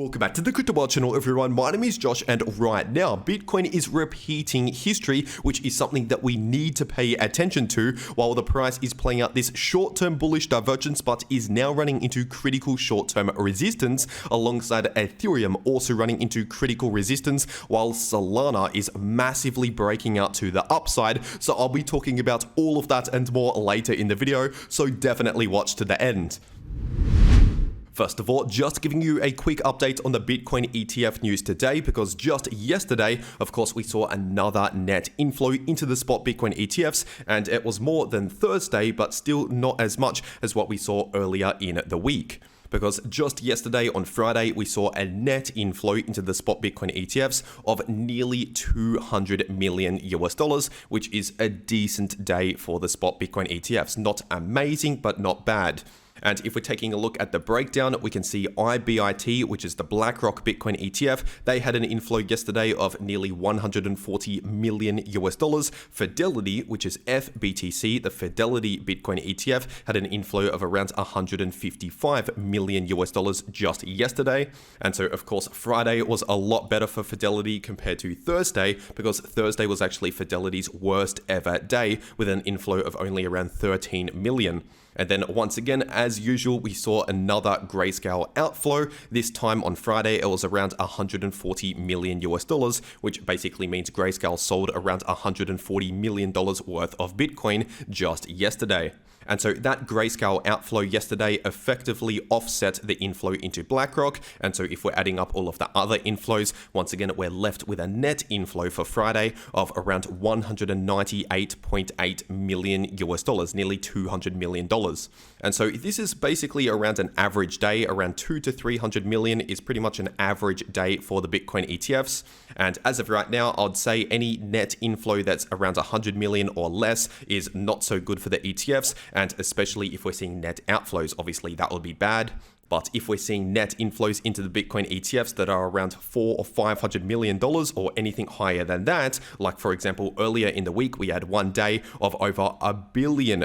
Welcome back to the Crypto World channel, everyone. My name is Josh, and right now, Bitcoin is repeating history, which is something that we need to pay attention to, while the price is playing out this short-term bullish divergence, but is now running into critical short-term resistance, alongside Ethereum also running into critical resistance, while Solana is massively breaking out to the upside. So I'll be talking about all of that and more later in the video, so definitely watch to the end. First of all, just giving you a quick update on the Bitcoin ETF news today, because just yesterday, of course, we saw another net inflow into the spot Bitcoin ETFs, and it was more than Thursday, but still not as much as what we saw earlier in the week. Because just yesterday on Friday, we saw a net inflow into the spot Bitcoin ETFs of nearly $200 million, which is a decent day for the spot Bitcoin ETFs. Not amazing, but not bad. And if we're taking a look at the breakdown, we can see IBIT, which is the BlackRock Bitcoin ETF. They had an inflow yesterday of nearly $140 million. Fidelity, which is FBTC, the Fidelity Bitcoin ETF, had an inflow of around $155 million just yesterday. And so, of course, Friday was a lot better for Fidelity compared to Thursday, because Thursday was actually Fidelity's worst ever day, with an inflow of only around 13 million. And then once again, as usual, we saw another grayscale outflow. This time on Friday, it was around $140 million, which basically means grayscale sold around $140 million worth of Bitcoin just yesterday. And so that grayscale outflow yesterday effectively offset the inflow into BlackRock. And so if we're adding up all of the other inflows, once again, we're left with a net inflow for Friday of around $198.8 million, nearly $200 million. And so this is basically around an average day, around 200 to 300 million is pretty much an average day for the Bitcoin ETFs. And as of right now, I'd say any net inflow that's around 100 million or less is not so good for the ETFs. And especially if we're seeing net outflows, obviously that would be bad. But if we're seeing net inflows into the Bitcoin ETFs that are around $400 or $500 million or anything higher than that, like for example, earlier in the week, we had one day of over $1 billion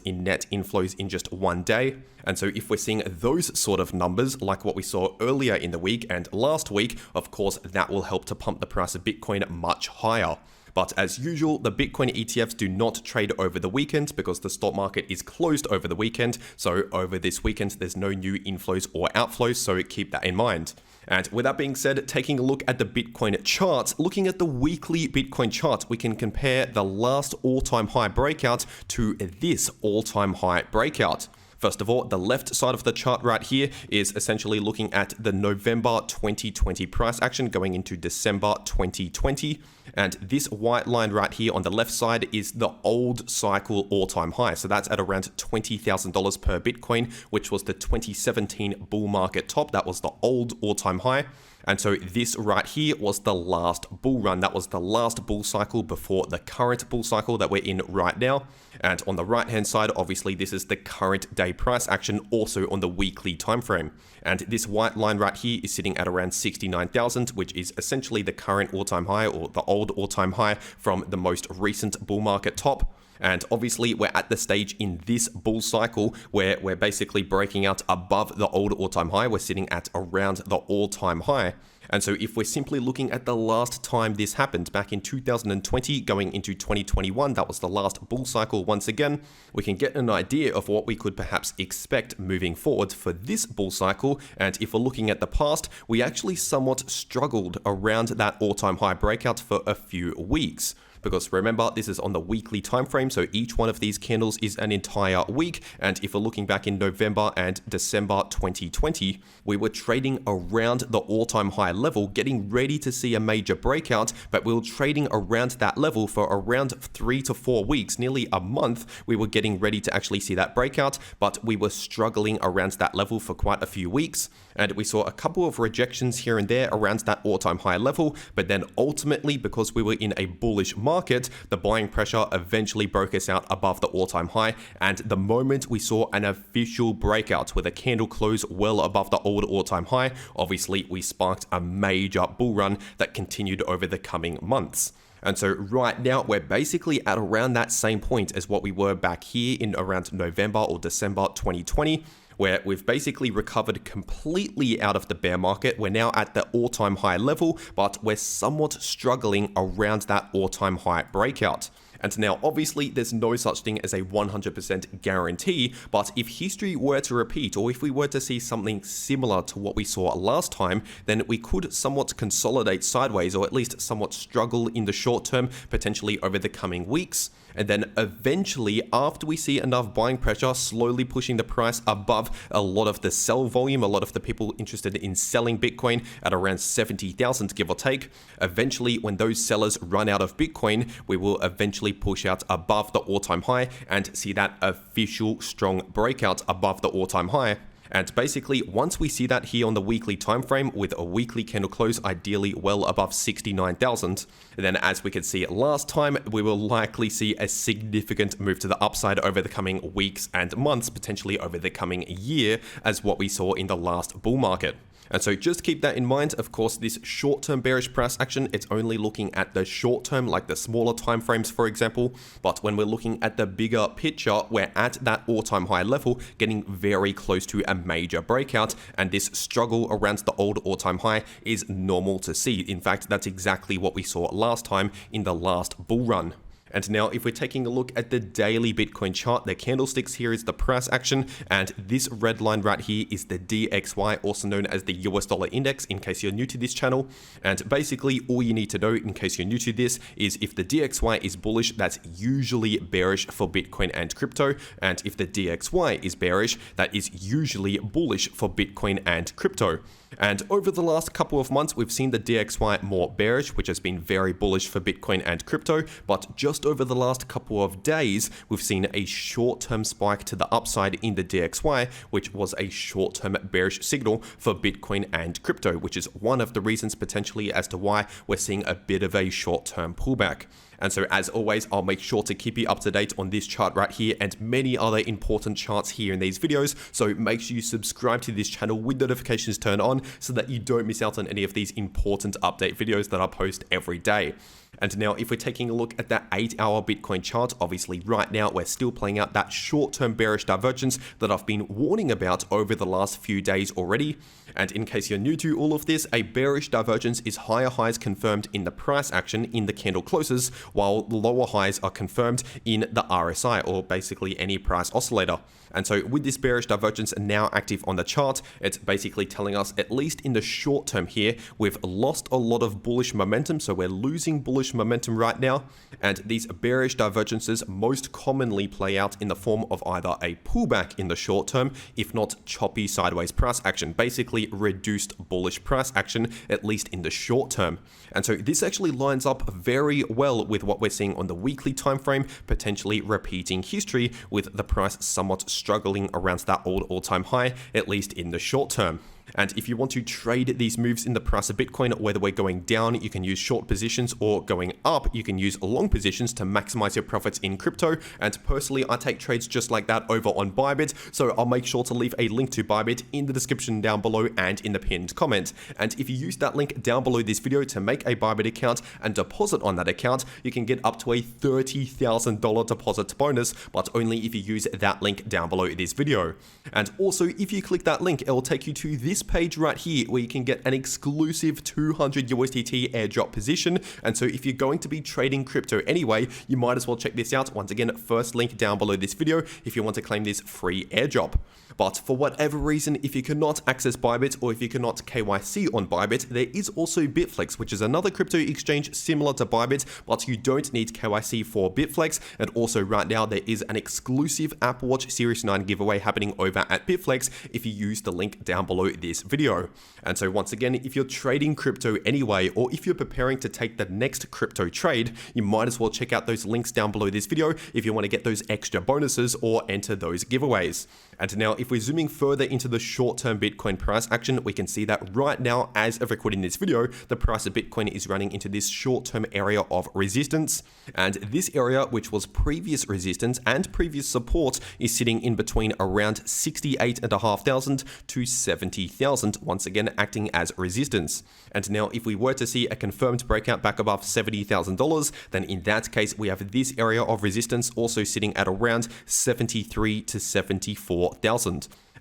in net inflows in just one day. And so if we're seeing those sort of numbers, like what we saw earlier in the week and last week, of course, that will help to pump the price of Bitcoin much higher. But as usual, the Bitcoin ETFs do not trade over the weekend because the stock market is closed over the weekend. So over this weekend, there's no new inflows or outflows, so keep that in mind. And with that being said, taking a look at the Bitcoin charts, looking at the weekly Bitcoin chart, we can compare the last all-time high breakout to this all-time high breakout. First of all, the left side of the chart right here is essentially looking at the November 2020 price action going into December 2020. And this white line right here on the left side is the old cycle all-time high. So that's at around $20,000 per Bitcoin, which was the 2017 bull market top. That was the old all-time high. And so this right here was the last bull run. That was the last bull cycle before the current bull cycle that we're in right now. And on the right hand side, obviously this is the current day price action, also on the weekly time frame. And this white line right here is sitting at around 69,000, which is essentially the current all-time high or the old all-time high from the most recent bull market top. And obviously we're at the stage in this bull cycle where we're basically breaking out above the old all-time high. We're sitting at around the all-time high. And so if we're simply looking at the last time this happened, back in 2020 going into 2021, that was the last bull cycle once again, we can get an idea of what we could perhaps expect moving forward for this bull cycle. And if we're looking at the past, we actually somewhat struggled around that all-time high breakout for a few weeks. Because remember, this is on the weekly time frame, so each one of these candles is an entire week. And if we're looking back in November and December 2020, we were trading around the all-time high level, getting ready to see a major breakout, but we were trading around that level for around 3 to 4 weeks, nearly a month. We were getting ready to actually see that breakout, but we were struggling around that level for quite a few weeks. And we saw a couple of rejections here and there around that all-time high level, but then ultimately, because we were in a bullish market, the buying pressure eventually broke us out above the all-time high. And the moment we saw an official breakout with a candle close well above the old all-time high, obviously we sparked a major bull run that continued over the coming months. And so right now we're basically at around that same point as what we were back here in around November or December 2020, where we've basically recovered completely out of the bear market. We're now at the all-time high level, but we're somewhat struggling around that all-time high breakout. And now, obviously, there's no such thing as a 100% guarantee, but if history were to repeat, or if we were to see something similar to what we saw last time, then we could somewhat consolidate sideways, or at least somewhat struggle in the short term, potentially over the coming weeks. And then eventually, after we see enough buying pressure slowly pushing the price above a lot of the sell volume, a lot of the people interested in selling Bitcoin at around 70,000, give or take, eventually when those sellers run out of Bitcoin, we will eventually push out above the all-time high and see that official strong breakout above the all-time high. And basically, once we see that here on the weekly time frame with a weekly candle close ideally well above 69,000, then as we could see last time, we will likely see a significant move to the upside over the coming weeks and months, potentially over the coming year, as what we saw in the last bull market. And so just keep that in mind. Of course, this short-term bearish price action, it's only looking at the short term, like the smaller time frames, for example. But when we're looking at the bigger picture, we're at that all-time high level, getting very close to a major breakout. And this struggle around the old all-time high is normal to see. In fact, that's exactly what we saw last time in the last bull run. And now if we're taking a look at the daily Bitcoin chart, the candlesticks here is the price action, and this red line right here is the DXY, also known as the US dollar index, in case you're new to this channel. And basically all you need to know in case you're new to this is if the DXY is bullish, that's usually bearish for Bitcoin and crypto. And if the DXY is bearish, that is usually bullish for Bitcoin and crypto. And over the last couple of months, we've seen the DXY more bearish, which has been very bullish for Bitcoin and crypto. But just over the last couple of days, we've seen a short-term spike to the upside in the DXY, which was a short-term bearish signal for Bitcoin and crypto, which is one of the reasons potentially as to why we're seeing a bit of a short-term pullback. And so as always, I'll make sure to keep you up to date on this chart right here and many other important charts here in these videos. So make sure you subscribe to this channel with notifications turned on so that you don't miss out on any of these important update videos that I post every day. And now if we're taking a look at that 8-hour Bitcoin chart, obviously right now we're still playing out that short-term bearish divergence that I've been warning about over the last few days already. And in case you're new to all of this, a bearish divergence is higher highs confirmed in the price action in the candle closes, while lower highs are confirmed in the RSI, or basically any price oscillator. And so with this bearish divergence now active on the chart, it's basically telling us, at least in the short term here, we've lost a lot of bullish momentum. So we're losing bullish momentum right now. And these bearish divergences most commonly play out in the form of either a pullback in the short term, if not choppy sideways price action, basically reduced bullish price action, at least in the short term. And so this actually lines up very well with what we're seeing on the weekly time frame, potentially repeating history with the price somewhat struggling around that old all-time high, at least in the short term. And if you want to trade these moves in the price of Bitcoin, whether we're going down, you can use short positions, or going up, you can use long positions to maximize your profits in crypto. And personally, I take trades just like that over on Bybit. So I'll make sure to leave a link to Bybit in the description down below and in the pinned comment. And if you use that link down below this video to make a Bybit account and deposit on that account, you can get up to a $30,000 deposit bonus, but only if you use that link down below this video. And also, if you click that link, it will take you to this page right here where you can get an exclusive 200 USDT airdrop position. And so if you're going to be trading crypto anyway, you might as well check this out. Once again, first link down below this video if you want to claim this free airdrop. But for whatever reason, if you cannot access Bybit, or if you cannot KYC on Bybit, there is also Bitflex, which is another crypto exchange similar to Bybit, but you don't need KYC for Bitflex. And also right now, there is an exclusive Apple Watch Series 9 giveaway happening over at Bitflex if you use the link down below this video. And so once again, if you're trading crypto anyway, or if you're preparing to take the next crypto trade, you might as well check out those links down below this video if you want to get those extra bonuses or enter those giveaways. And now if we're zooming further into the short-term Bitcoin price action, we can see that right now, as of recording this video, the price of Bitcoin is running into this short-term area of resistance. And this area, which was previous resistance and previous support, is sitting in between around 68,500 to 70,000, once again acting as resistance. And now if we were to see a confirmed breakout back above $70,000, then in that case we have this area of resistance also sitting at around 73 to 74,000.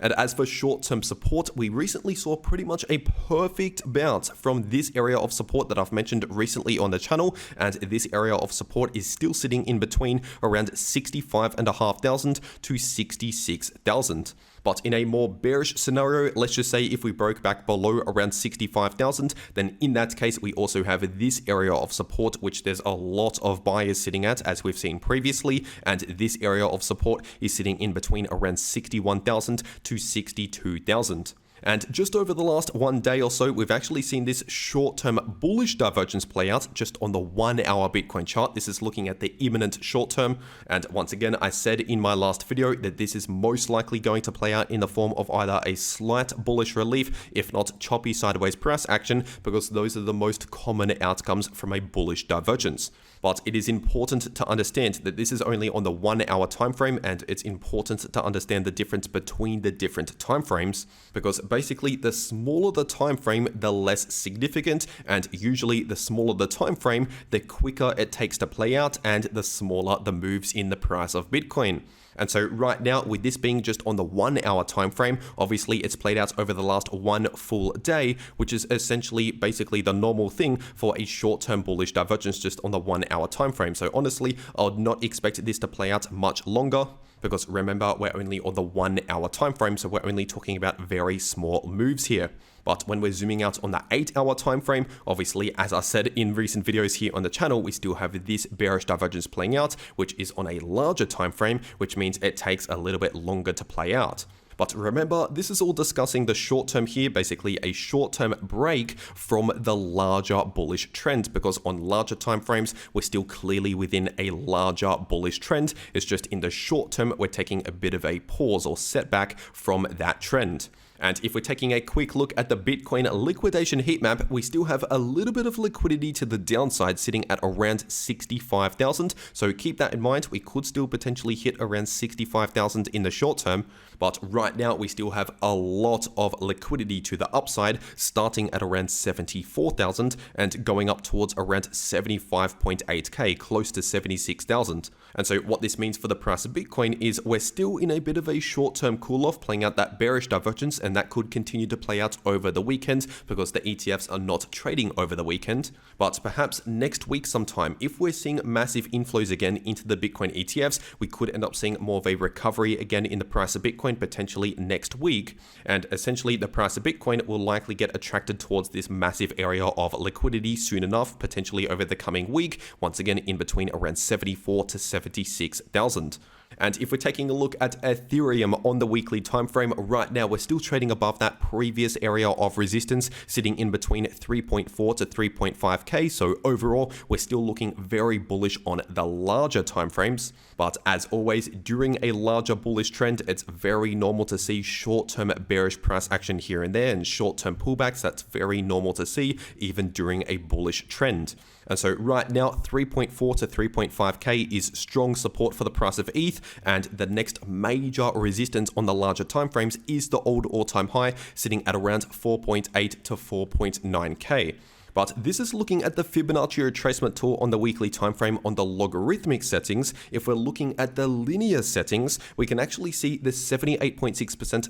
And as for short-term support, we recently saw pretty much a perfect bounce from this area of support that I've mentioned recently on the channel, and this area of support is still sitting in between around 65,500 to 66,000. But in a more bearish scenario, let's just say if we broke back below around 65,000, then in that case, we also have this area of support, which there's a lot of buyers sitting at, as we've seen previously. And this area of support is sitting in between around 61,000 to 62,000. And just over the last 1 day or so, we've actually seen this short-term bullish divergence play out just on the 1 hour Bitcoin chart. This is looking at the imminent short term. And once again, I said in my last video that this is most likely going to play out in the form of either a slight bullish relief, if not choppy sideways price action, because those are the most common outcomes from a bullish divergence. But it is important to understand that this is only on the 1 hour time frame, and it's important to understand the difference between the different time frames, because basically the smaller the time frame, the less significant, and usually the smaller the time frame, the quicker it takes to play out and the smaller the moves in the price of Bitcoin. And so right now, with this being just on the 1 hour time frame, obviously it's played out over the last 1 full day, which is essentially basically the normal thing for a short-term bullish divergence just on the 1 hour time frame. So honestly, I would not expect this to play out much longer, because remember, we're only on the 1 hour time frame, so we're only talking about very small moves here. But when we're zooming out on the 8 hour time frame, obviously, as I said in recent videos here on the channel, we still have this bearish divergence playing out, which is on a larger time frame, which means it takes a little bit longer to play out. But remember, this is all discussing the short term here, basically a short term break from the larger bullish trend, because on larger time frames, we're still clearly within a larger bullish trend. It's just in the short term, we're taking a bit of a pause or setback from that trend. And if we're taking a quick look at the Bitcoin liquidation heat map, we still have a little bit of liquidity to the downside, sitting at around 65,000. So keep that in mind. We could still potentially hit around 65,000 in the short term. But right now, we still have a lot of liquidity to the upside, starting at around 74,000 and going up towards around 75.8k, close to 76,000. And so what this means for the price of Bitcoin is we're still in a bit of a short-term cool-off, playing out that bearish divergence, and that could continue to play out over the weekend because the ETFs are not trading over the weekend. But perhaps next week sometime, if we're seeing massive inflows again into the Bitcoin ETFs, we could end up seeing more of a recovery again in the price of Bitcoin potentially next week. And essentially the price of Bitcoin will likely get attracted towards this massive area of liquidity soon enough, potentially over the coming week, once again in between around 74 to 76,000. And if we're taking a look at Ethereum on the weekly time frame, right now we're still trading above that previous area of resistance, sitting in between 3.4 to 3.5k. So overall, we're still looking very bullish on the larger time frames. But as always, during a larger bullish trend, it's very normal to see short-term bearish price action here and there, and short-term pullbacks. That's very normal to see even during a bullish trend. And so right now, 3.4 to 3.5k is strong support for the price of ETH, and the next major resistance on the larger timeframes is the old all-time high, sitting at around 4.8 to 4.9k. But this is looking at the Fibonacci retracement tool on the weekly time frame on the logarithmic settings. If we're looking at the linear settings, we can actually see the 78.6%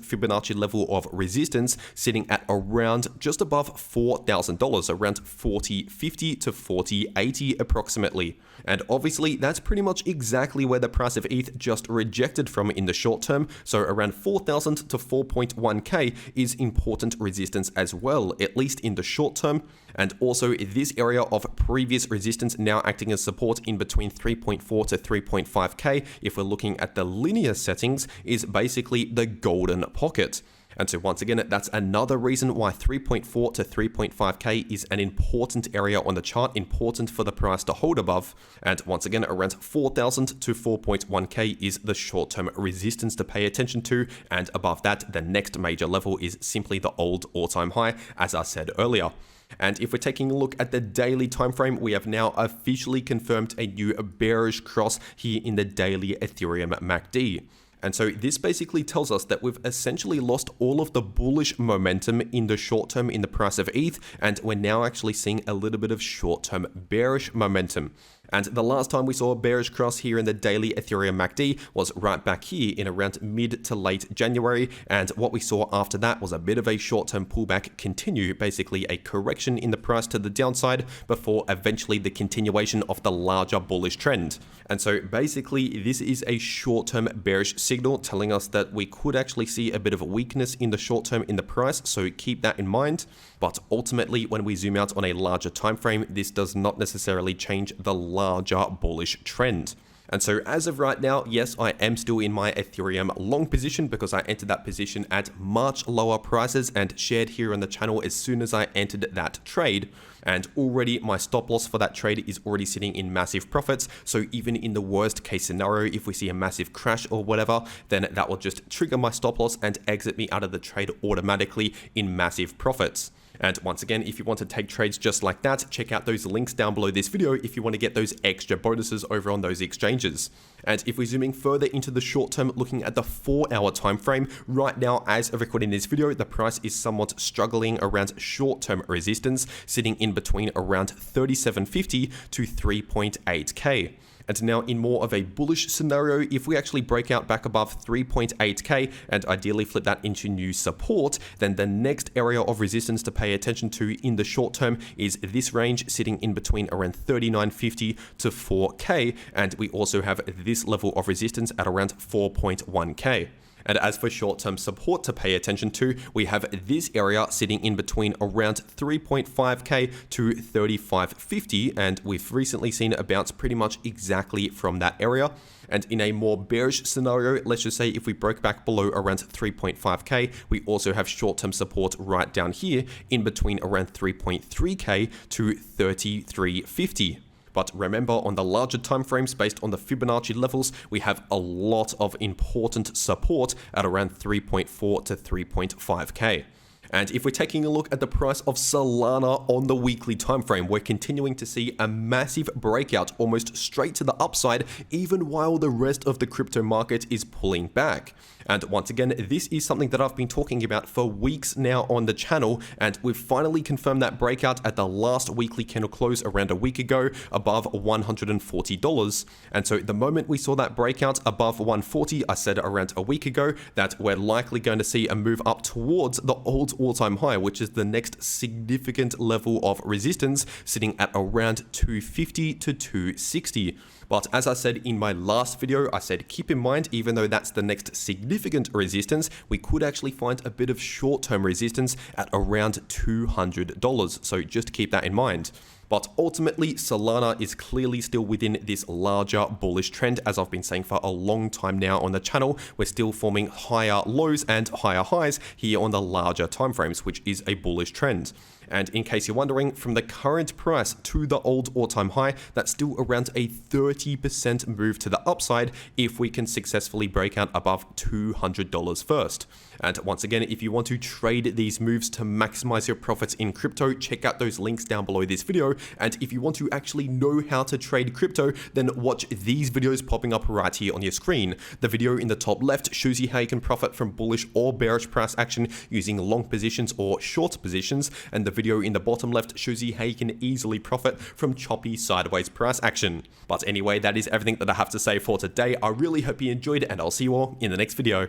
Fibonacci level of resistance sitting at around just above $4,000, around 40.50 to 40.80 approximately. And obviously, that's pretty much exactly where the price of ETH just rejected from in the short term. So around 4,000 to 4.1k is important resistance as well, at least in the short term. And also this area of previous resistance now acting as support in between 3.4 to 3.5k, if we're looking at the linear settings, is basically the golden pocket. And so once again, that's another reason why 3.4 to 3.5k is an important area on the chart, important for the price to hold above. And once again, around 4,000 to 4.1k is the short-term resistance to pay attention to. And above that, the next major level is simply the old all-time high, as I said earlier. And if we're taking a look at the daily time frame, we have now officially confirmed a new bearish cross here in the daily Ethereum MACD. And so this basically tells us that we've essentially lost all of the bullish momentum in the short term in the price of ETH, and we're now actually seeing a little bit of short-term bearish momentum. And the last time we saw a bearish cross here in the daily Ethereum MACD was right back here in around mid to late January. And what we saw after that was a bit of a short-term pullback continue, basically a correction in the price to the downside before eventually the continuation of the larger bullish trend. And so basically this is a short-term bearish signal telling us that we could actually see a bit of a weakness in the short term in the price. So keep that in mind. But ultimately, when we zoom out on a larger time frame, this does not necessarily change the larger bullish trend. And so as of right now, yes, I am still in my Ethereum long position because I entered that position at much lower prices and shared here on the channel as soon as I entered that trade. And already my stop loss for that trade is already sitting in massive profits. So even in the worst case scenario, if we see a massive crash or whatever, then that will just trigger my stop loss and exit me out of the trade automatically in massive profits. And once again, if you want to take trades just like that, check out those links down below this video if you want to get those extra bonuses over on those exchanges. And if we're zooming further into the short term, looking at the 4-hour time frame, right now as of recording this video, the price is somewhat struggling around short-term resistance, sitting in between around 3750 to 3.8k. And now in more of a bullish scenario, if we actually break out back above 3.8k and ideally flip that into new support, then the next area of resistance to pay attention to in the short term is this range sitting in between around 3950 to 4k. And we also have this level of resistance at around 4.1k. And as for short-term support to pay attention to, we have this area sitting in between around 3.5k to 3550, and we've recently seen a bounce pretty much exactly from that area. And in a more bearish scenario, let's just say if we broke back below around 3.5k, we also have short-term support right down here in between around 3.3k to 3350. But remember, on the larger timeframes based on the Fibonacci levels, we have a lot of important support at around 3.4 to 3.5k. And if we're taking a look at the price of Solana on the weekly time frame, we're continuing to see a massive breakout almost straight to the upside, even while the rest of the crypto market is pulling back. And once again, this is something that I've been talking about for weeks now on the channel, and we've finally confirmed that breakout at the last weekly candle close around a week ago above $140. And so the moment we saw that breakout above 140, I said around a week ago that we're likely going to see a move up towards the old all-time high, which is the next significant level of resistance, sitting at around 250 to 260. But as I said in my last video, I said keep in mind, even though that's the next significant resistance, we could actually find a bit of short-term resistance at around $200. So just keep that in mind. But ultimately, Solana is clearly still within this larger bullish trend. As I've been saying for a long time now on the channel, we're still forming higher lows and higher highs here on the larger timeframes, which is a bullish trend. And in case you're wondering, from the current price to the old all-time high, that's still around a 30% move to the upside if we can successfully break out above $200 first. And once again, if you want to trade these moves to maximize your profits in crypto, check out those links down below this video. And if you want to actually know how to trade crypto, then watch these videos popping up right here on your screen. The video in the top left shows you how you can profit from bullish or bearish price action using long positions or short positions, and the video in the bottom left shows you how you can easily profit from choppy sideways price action. But anyway, that is everything that I have to say for today. I really hope you enjoyed, and I'll see you all in the next video.